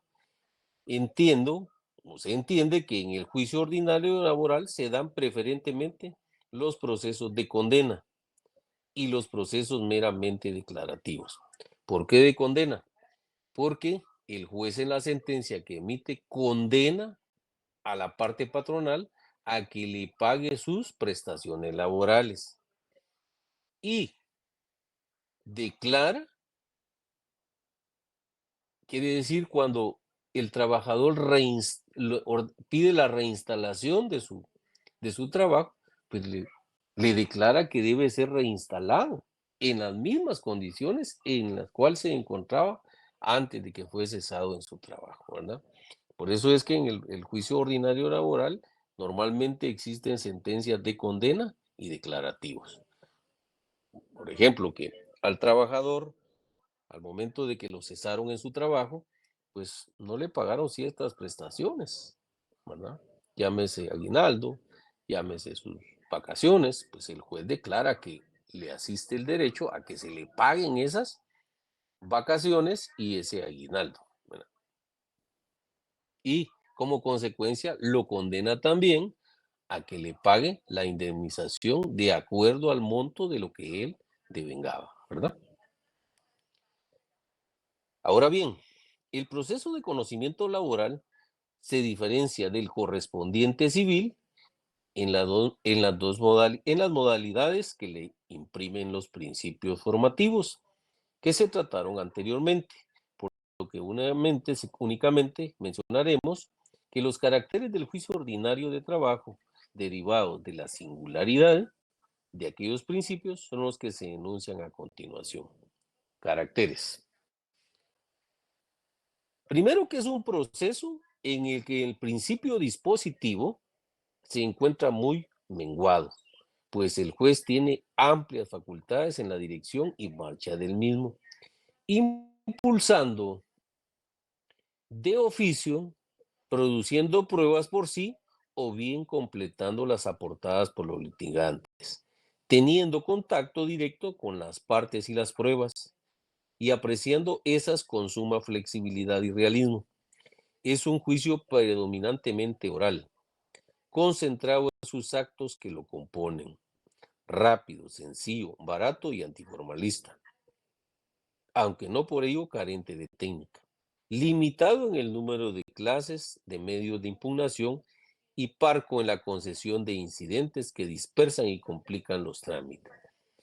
se entiende que en el juicio ordinario laboral se dan preferentemente los procesos de condena y los procesos meramente declarativos. ¿Por qué de condena? Porque el juez en la sentencia que emite condena a la parte patronal a que le pague sus prestaciones laborales y declara, quiere decir cuando el trabajador pide la reinstalación de su trabajo, pues le declara que debe ser reinstalado en las mismas condiciones en las cuales se encontraba antes de que fue cesado en su trabajo, ¿verdad? Por eso es que en el juicio ordinario laboral normalmente existen sentencias de condena y declarativos. Por ejemplo, que al trabajador, al momento de que lo cesaron en su trabajo, pues no le pagaron ciertas prestaciones, ¿verdad? Llámese aguinaldo, llámese sus vacaciones, pues el juez declara que le asiste el derecho a que se le paguen esas vacaciones y ese aguinaldo, ¿verdad? Y como consecuencia lo condena también a que le pague la indemnización de acuerdo al monto de lo que él devengaba, ¿verdad? Ahora bien, el proceso de conocimiento laboral se diferencia del correspondiente civil en las modalidades que le imprimen los principios formativos que se trataron anteriormente, por lo que únicamente mencionaremos que los caracteres del juicio ordinario de trabajo derivados de la singularidad de aquellos principios son los que se enuncian a continuación. Caracteres. Primero, que es un proceso en el que el principio dispositivo se encuentra muy menguado, pues el juez tiene amplias facultades en la dirección y marcha del mismo, impulsando de oficio, produciendo pruebas por sí o bien completando las aportadas por los litigantes, teniendo contacto directo con las partes y las pruebas y apreciando esas con suma flexibilidad y realismo. Es un juicio predominantemente oral, concentrado en sus actos que lo componen, rápido, sencillo, barato y antiformalista, aunque no por ello carente de técnica, limitado en el número de clases, de medios de impugnación y parco en la concesión de incidentes que dispersan y complican los trámites.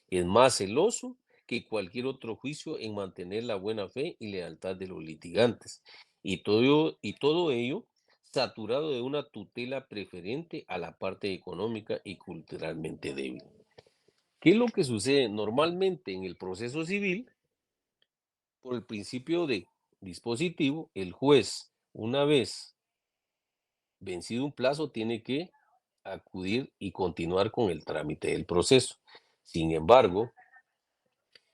Es más celoso que cualquier otro juicio en mantener la buena fe y lealtad de los litigantes, y todo ello saturado de una tutela preferente a la parte económica y culturalmente débil. ¿Qué es lo que sucede normalmente en el proceso civil? Por el principio de dispositivo, el juez, una vez vencido un plazo, tiene que acudir y continuar con el trámite del proceso. Sin embargo,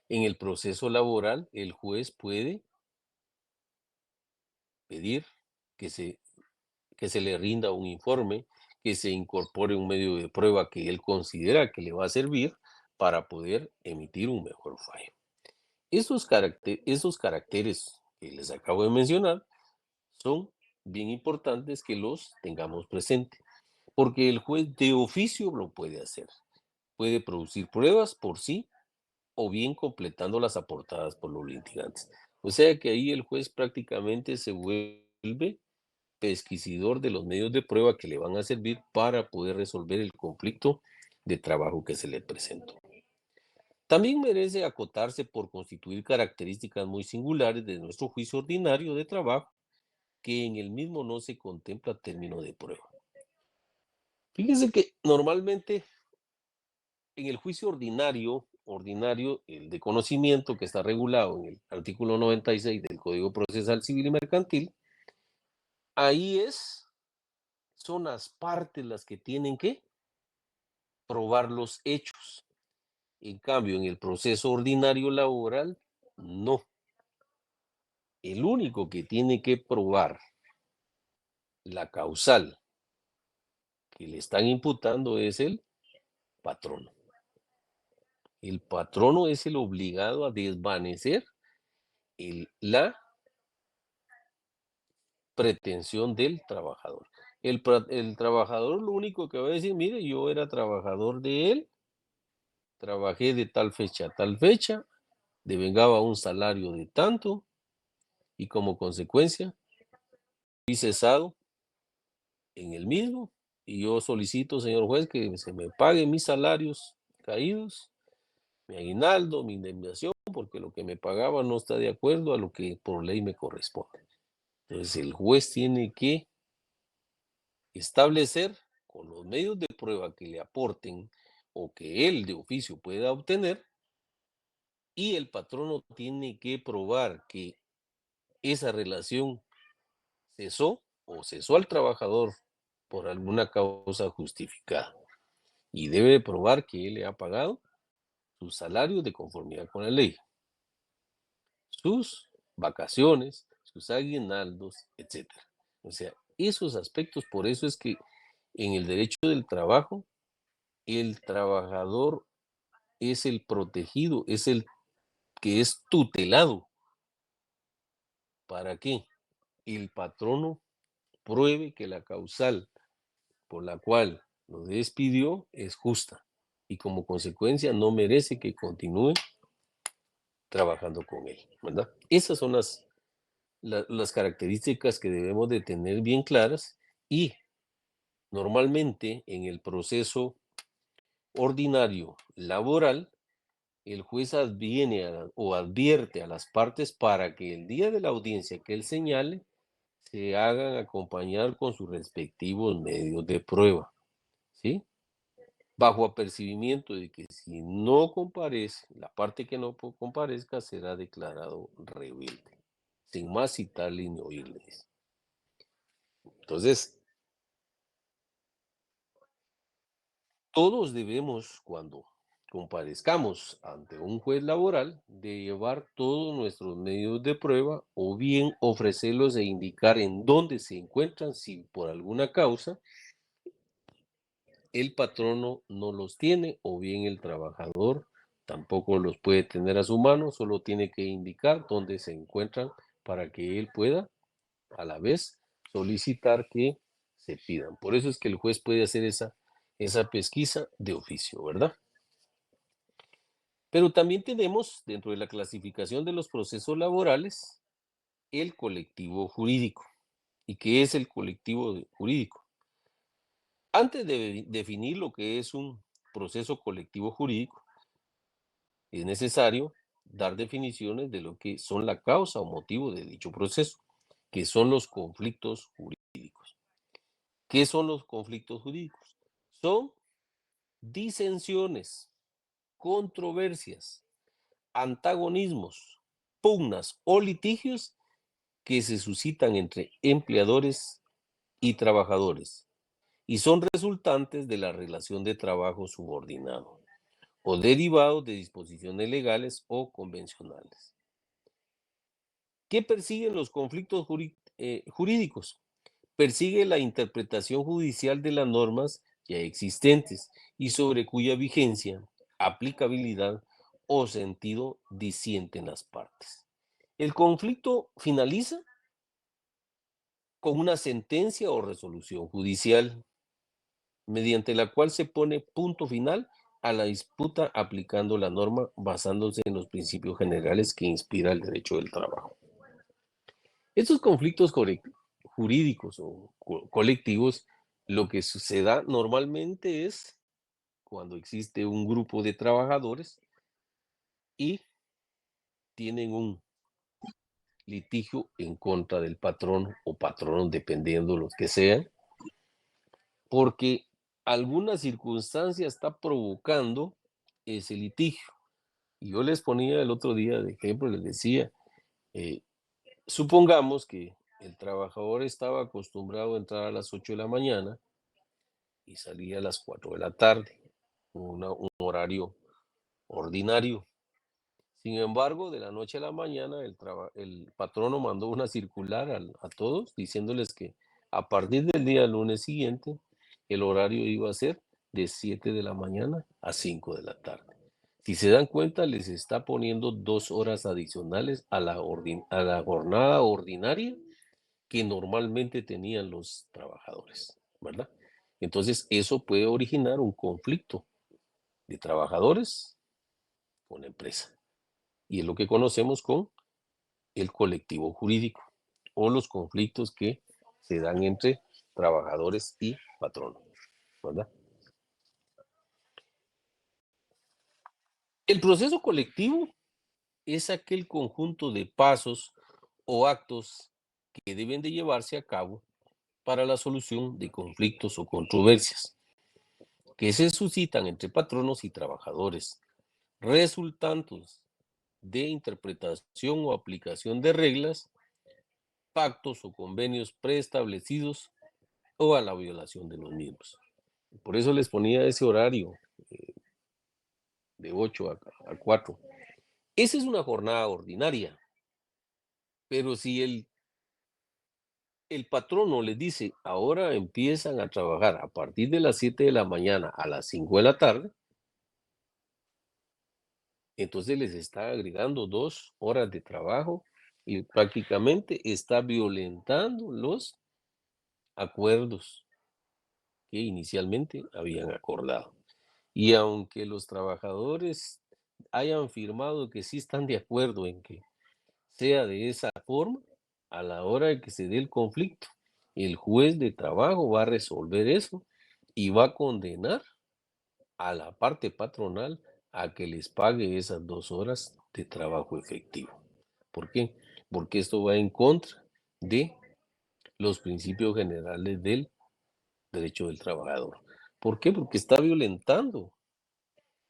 en el proceso laboral, el juez puede pedir que se le rinda un informe, que se incorpore un medio de prueba que él considera que le va a servir para poder emitir un mejor fallo. Esos caracteres que les acabo de mencionar son bien importantes que los tengamos presentes. Porque el juez de oficio lo puede hacer. Puede producir pruebas por sí o bien completando las aportadas por los litigantes. O sea que ahí el juez prácticamente se vuelve pesquisidor de los medios de prueba que le van a servir para poder resolver el conflicto de trabajo que se le presentó. También merece acotarse por constituir características muy singulares de nuestro juicio ordinario de trabajo, que en el mismo no se contempla término de prueba. Fíjense que normalmente en el juicio ordinario, el de conocimiento que está regulado en el artículo 96 del Código Procesal Civil y Mercantil, ahí son las partes las que tienen que probar los hechos. En cambio, en el proceso ordinario laboral, no. El único que tiene que probar la causal que le están imputando es el patrono. El patrono es el obligado a desvanecer la pretensión del trabajador. El trabajador lo único que va a decir, mire, yo era trabajador de él, trabajé de tal fecha a tal fecha, devengaba un salario de tanto y como consecuencia fui cesado en el mismo y yo solicito, señor juez, que se me paguen mis salarios caídos, mi aguinaldo, mi indemnización, porque lo que me pagaba no está de acuerdo a lo que por ley me corresponde. Entonces el juez tiene que establecer con los medios de prueba que le aporten o que él de oficio pueda obtener, y el patrono tiene que probar que esa relación cesó o cesó al trabajador por alguna causa justificada, y debe probar que él le ha pagado sus salarios de conformidad con la ley, sus vacaciones, sus aguinaldos, etc. O sea, esos aspectos, por eso es que en el derecho del trabajo, el trabajador es el protegido, es el que es tutelado. ¿Para qué? El patrono pruebe que la causal por la cual lo despidió es justa y como consecuencia no merece que continúe trabajando con él, ¿verdad? Esas son las características que debemos de tener bien claras, y normalmente en el proceso ordinario laboral el juez advierte a las partes para que el día de la audiencia que él señale se hagan acompañar con sus respectivos medios de prueba, ¿sí? Bajo apercibimiento de que si no comparece, la parte que no comparezca será declarado rebelde, sin más citarle ni oírle. Entonces, todos debemos, cuando comparezcamos ante un juez laboral, de llevar todos nuestros medios de prueba o bien ofrecerlos e indicar en dónde se encuentran si por alguna causa el patrono no los tiene o bien el trabajador tampoco los puede tener a su mano, solo tiene que indicar dónde se encuentran para que él pueda a la vez solicitar que se pidan. Por eso es que el juez puede hacer esa pesquisa de oficio, ¿verdad? Pero también tenemos dentro de la clasificación de los procesos laborales el colectivo jurídico. ¿Y qué es el colectivo jurídico? Antes de definir lo que es un proceso colectivo jurídico, es necesario dar definiciones de lo que son la causa o motivo de dicho proceso, que son los conflictos jurídicos. ¿Qué son los conflictos jurídicos? Son disensiones, controversias, antagonismos, pugnas o litigios que se suscitan entre empleadores y trabajadores y son resultantes de la relación de trabajo subordinado o derivados de disposiciones legales o convencionales. ¿Qué persiguen los conflictos jurídicos? Persigue la interpretación judicial de las normas ya existentes y sobre cuya vigencia, aplicabilidad o sentido disienten las partes. El conflicto finaliza con una sentencia o resolución judicial. mediante la cual se pone punto final a la disputa aplicando la norma basándose en los principios generales que inspira el derecho del trabajo. Estos conflictos jurídicos o colectivos, lo que se da normalmente es cuando existe un grupo de trabajadores y tienen un litigio en contra del patrón o patrón, dependiendo los que sean, porque alguna circunstancia está provocando ese litigio. Y yo les ponía el otro día de ejemplo, les decía, supongamos que el trabajador estaba acostumbrado a entrar a las 8 de la mañana y salía a las 4 de la tarde, un horario ordinario. Sin embargo, de la noche a la mañana, el patrono mandó una circular a todos diciéndoles que a partir del día lunes siguiente, el horario iba a ser de 7 de la mañana a 5 de la tarde. Si se dan cuenta, les está poniendo 2 horas adicionales a la jornada ordinaria que normalmente tenían los trabajadores, ¿verdad? Entonces, eso puede originar un conflicto de trabajadores con la empresa. Y es lo que conocemos con el colectivo jurídico o los conflictos que se dan entre trabajadores y patronos, ¿verdad? El proceso colectivo es aquel conjunto de pasos o actos que deben de llevarse a cabo para la solución de conflictos o controversias que se suscitan entre patronos y trabajadores, resultantes de interpretación o aplicación de reglas, pactos o convenios preestablecidos o a la violación de los mismos. Por eso les ponía ese horario de 8 a 4. Esa es una jornada ordinaria, pero si el patrono les dice, ahora empiezan a trabajar a partir de las 7 de la mañana a las 5 de la tarde, entonces les está agregando 2 horas de trabajo y prácticamente está violentando los acuerdos que inicialmente habían acordado. Y aunque los trabajadores hayan firmado que sí están de acuerdo en que sea de esa forma, a la hora de que se dé el conflicto, el juez de trabajo va a resolver eso y va a condenar a la parte patronal a que les pague esas 2 horas de trabajo efectivo. ¿Por qué? Porque esto va en contra de los principios generales del derecho del trabajador. ¿Por qué? Porque está violentando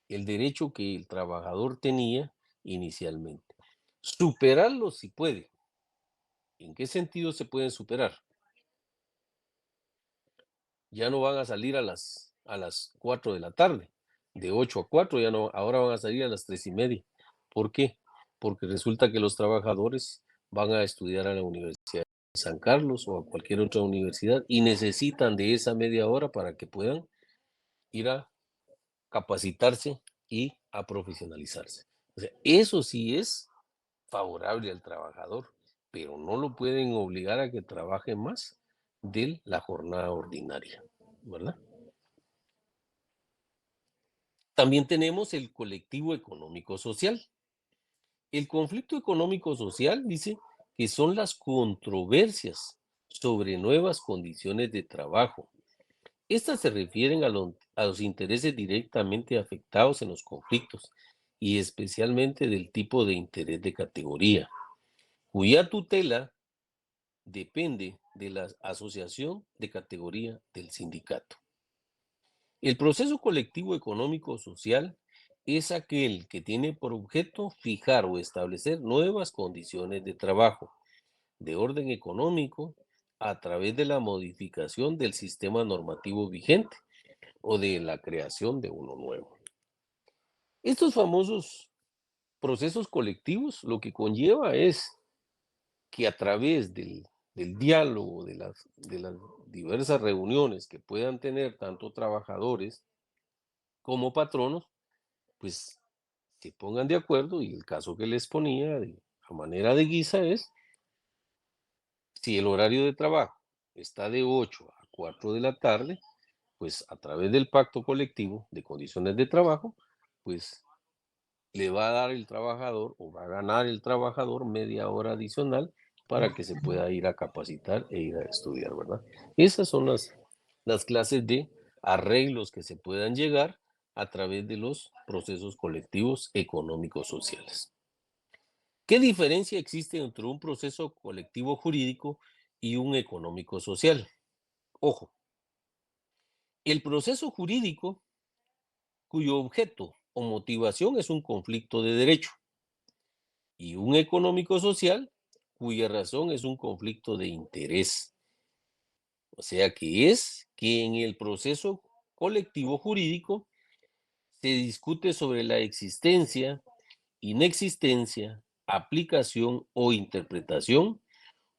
el derecho que el trabajador tenía inicialmente. Superarlo si puede. ¿En qué sentido se pueden superar? Ya no van a salir a las 4 de la tarde. De 8 a 4 ya no, ahora van a salir a las 3:30. ¿Por qué? Porque resulta que los trabajadores van a estudiar a la Universidad de San Carlos o a cualquier otra universidad y necesitan de esa media hora para que puedan ir a capacitarse y a profesionalizarse. O sea, eso sí es favorable al trabajador, pero no lo pueden obligar a que trabaje más de la jornada ordinaria, ¿verdad? También tenemos el colectivo económico-social. El conflicto económico-social dice que son las controversias sobre nuevas condiciones de trabajo. Estas se refieren a los intereses directamente afectados en los conflictos y especialmente del tipo de interés de categoría, cuya tutela depende de la asociación de categoría del sindicato. El proceso colectivo económico-social es aquel que tiene por objeto fijar o establecer nuevas condiciones de trabajo de orden económico a través de la modificación del sistema normativo vigente o de la creación de uno nuevo. Estos famosos procesos colectivos lo que conlleva es que a través del diálogo, de las diversas reuniones que puedan tener tanto trabajadores como patronos, pues se pongan de acuerdo y el caso que les ponía a manera de guisa es si el horario de trabajo está de 8 a 4 de la tarde, pues a través del pacto colectivo de condiciones de trabajo, pues le va a dar el trabajador o va a ganar el trabajador media hora adicional para que se pueda ir a capacitar e ir a estudiar, ¿verdad? Esas son las clases de arreglos que se puedan llegar a través de los procesos colectivos económicos sociales. ¿Qué diferencia existe entre un proceso colectivo jurídico y un económico social? Ojo, el proceso jurídico cuyo objeto o motivación es un conflicto de derecho y un económico social cuya razón es un conflicto de interés. O sea que es que en el proceso colectivo jurídico se discute sobre la existencia, inexistencia, aplicación o interpretación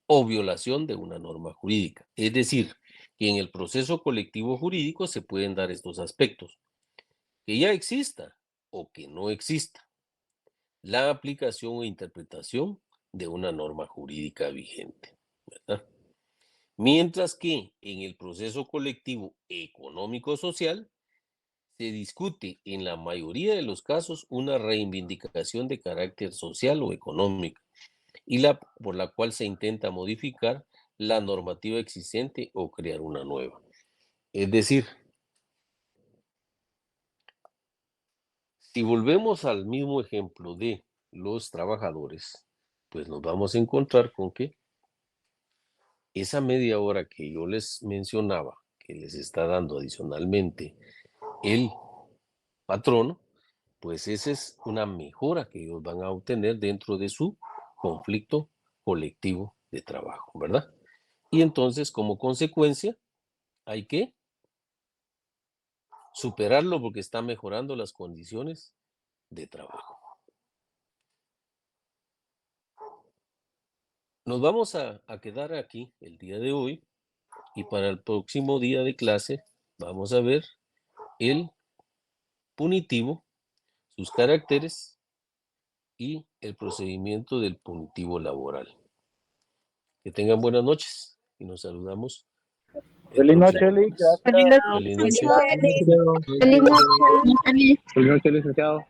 o violación de una norma jurídica. Es decir, que en el proceso colectivo jurídico se pueden dar estos aspectos: que ya exista o que no exista la aplicación o interpretación de una norma jurídica vigente, ¿verdad? Mientras que en el proceso colectivo económico-social se discute en la mayoría de los casos una reivindicación de carácter social o económico y por la cual se intenta modificar la normativa existente o crear una nueva. Es decir, si volvemos al mismo ejemplo de los trabajadores, pues nos vamos a encontrar con que esa media hora que yo les mencionaba, que les está dando adicionalmente el patrono, pues esa es una mejora que ellos van a obtener dentro de su conflicto colectivo de trabajo, ¿verdad? Y entonces, como consecuencia, hay que superarlo porque está mejorando las condiciones de trabajo. Nos vamos a quedar aquí el día de hoy y para el próximo día de clase vamos a ver el punitivo, sus caracteres y el procedimiento del punitivo laboral. Que tengan buenas noches y nos saludamos. Feliz noche, Eli. Feliz noche. Feliz noche, licenciado.